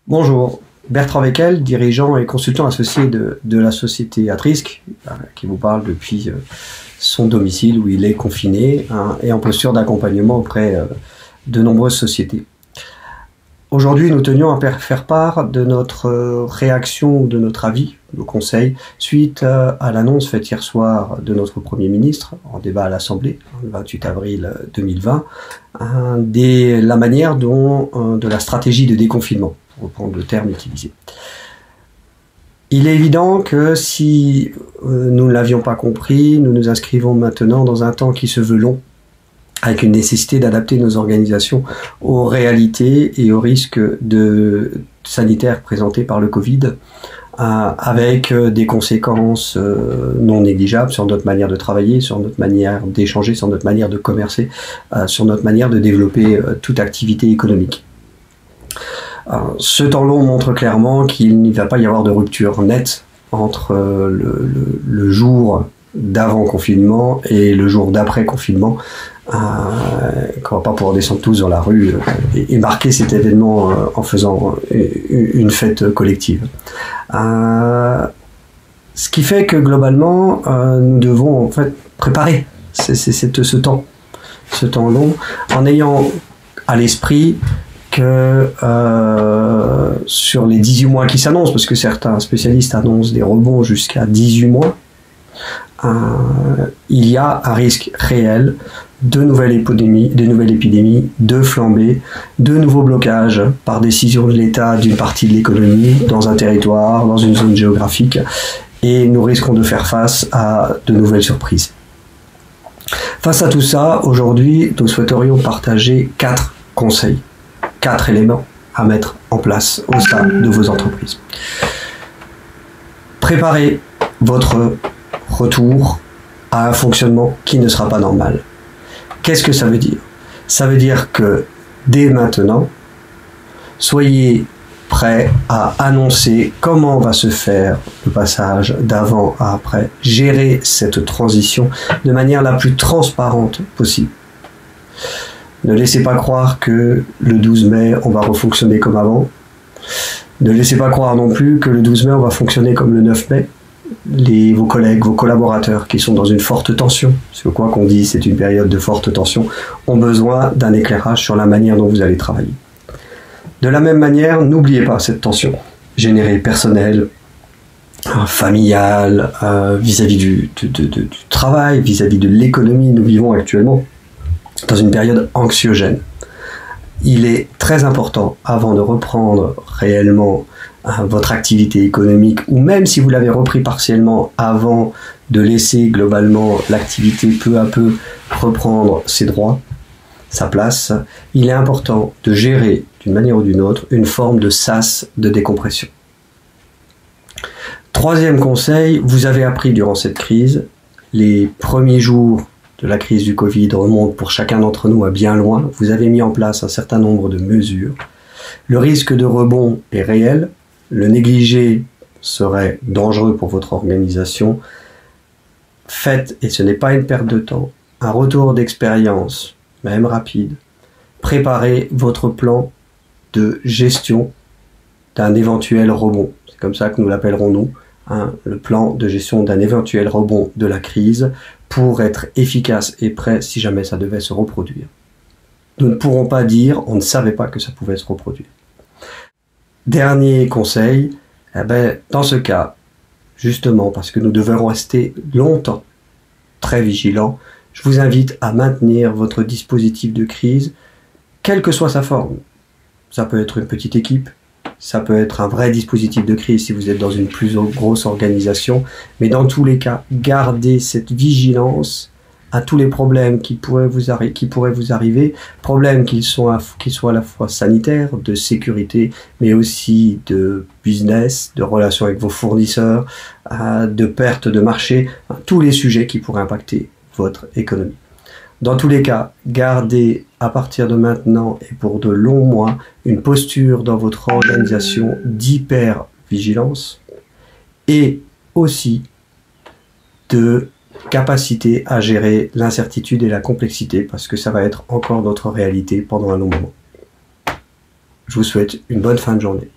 Bonjour, Bertrand Weckl, dirigeant et consultant associé de la société Atrisc, qui vous parle depuis son domicile où il est confiné et en posture d'accompagnement auprès de nombreuses sociétés. Aujourd'hui, nous tenions à faire part de notre réaction, de notre avis, nos conseils, suite à l'annonce faite hier soir de notre Premier ministre, en débat à l'Assemblée, le 28 avril 2020, la manière de la stratégie de déconfinement, pour reprendre le terme utilisé. Il est évident que si nous ne l'avions pas compris, nous nous inscrivons maintenant dans un temps qui se veut long, avec une nécessité d'adapter nos organisations aux réalités et aux risques sanitaires présentés par le Covid, avec des conséquences non négligeables sur notre manière de travailler, sur notre manière d'échanger, sur notre manière de commercer, sur notre manière de développer toute activité économique. Ce temps long montre clairement qu'il n'y va pas y avoir de rupture nette entre le jour d'avant-confinement et le jour d'après-confinement, qu'on va pas pouvoir descendre tous dans la rue et marquer cet événement en faisant une fête collective. Ce qui fait que globalement, nous devons en fait préparer ce temps long, en ayant à l'esprit que sur les 18 mois qui s'annoncent, parce que certains spécialistes annoncent des rebonds jusqu'à 18 mois, il y a un risque réel de nouvelles épidémies, de flambées, de nouveaux blocages par décision de l'État d'une partie de l'économie, dans un territoire, dans une zone géographique, et nous risquons de faire face à de nouvelles surprises. Face à tout ça, aujourd'hui, nous souhaiterions partager 4 conseils, 4 éléments à mettre en place au sein de vos entreprises. Préparez votre retour à un fonctionnement qui ne sera pas normal. Qu'est-ce que ça veut dire? Ça veut dire que dès maintenant, soyez prêts à annoncer comment va se faire le passage d'avant à après, gérer cette transition de manière la plus transparente possible. Ne laissez pas croire que le 12 mai, on va refonctionner comme avant. Ne laissez pas croire non plus que le 12 mai, on va fonctionner comme le 9 mai. Vos collègues, vos collaborateurs qui sont dans une forte tension, parce que quoi qu'on dise, c'est une période de forte tension, ont besoin d'un éclairage sur la manière dont vous allez travailler. De la même manière, n'oubliez pas cette tension générée personnelle, familiale, vis-à-vis du travail, vis-à-vis de l'économie. Nous vivons actuellement dans une période anxiogène. Il est très important, avant de reprendre réellement votre activité économique, ou même si vous l'avez repris partiellement, avant de laisser globalement l'activité peu à peu reprendre ses droits, sa place, il est important de gérer d'une manière ou d'une autre une forme de sas de décompression. Troisième conseil, vous avez appris durant cette crise, les premiers jours de la crise du Covid remontent pour chacun d'entre nous à bien loin. Vous avez mis en place un certain nombre de mesures. Le risque de rebond est réel. Le négliger serait dangereux pour votre organisation. Faites, et ce n'est pas une perte de temps, un retour d'expérience, même rapide. Préparez votre plan de gestion d'un éventuel rebond. C'est comme ça que nous l'appellerons nous, le plan de gestion d'un éventuel rebond de la crise, pour être efficace et prêt si jamais ça devait se reproduire. Nous ne pourrons pas dire on ne savait pas que ça pouvait se reproduire. Dernier conseil, dans ce cas, justement parce que nous devrons rester longtemps très vigilants, je vous invite à maintenir votre dispositif de crise, quelle que soit sa forme. Ça peut être une petite équipe, ça peut être un vrai dispositif de crise si vous êtes dans une plus grosse organisation, mais dans tous les cas, gardez cette vigilance à tous les problèmes qui pourraient vous arriver, problèmes qu'ils soient à la fois sanitaires, de sécurité, mais aussi de business, de relations avec vos fournisseurs, de perte de marché, tous les sujets qui pourraient impacter votre économie. Dans tous les cas, gardez à partir de maintenant et pour de longs mois une posture dans votre organisation d'hyper-vigilance et aussi de capacité à gérer l'incertitude et la complexité parce que ça va être encore notre réalité pendant un long moment. Je vous souhaite une bonne fin de journée.